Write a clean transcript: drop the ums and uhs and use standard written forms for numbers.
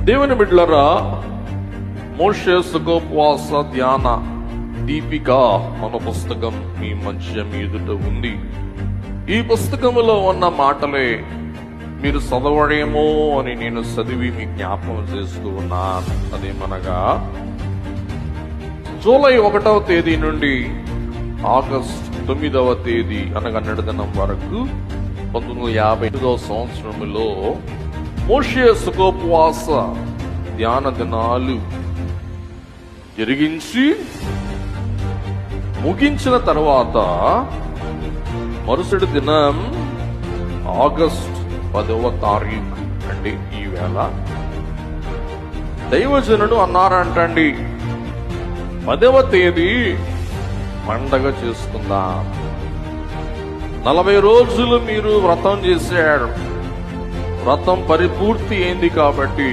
దేవుని బిడ్డలారా, మోషే సుఖోపవాస ధ్యాన దీపిక మన పుస్తకం మీ మంచం ఎదుట ఉంది. ఈ పుస్తకములో ఉన్న మాటలే మీరు చదవడేమో అని నేను చదివి మీ జ్ఞాపకం చేస్తూ ఉన్నాను. అదేమనగా జూలై 1వ తేదీ నుండి ఆగస్టు 9వ తేదీ అనగా నిడదనం వరకు 1958వ సంవత్సరంలో మోషే సుఖోపవాస ధ్యాన దినాలు జరిగించి ముగించిన తర్వాత మరుసటి దినం ఆగస్టు 10వ తారీఖు అంటే ఈవేళ దైవజనుడు అన్నారంటండి, 10వ తేదీ పండగ చేసుకుందాం. 40 రోజులు మీరు వ్రతం చేశారు, వ్రతం పరిపూర్తి అయింది కాబట్టి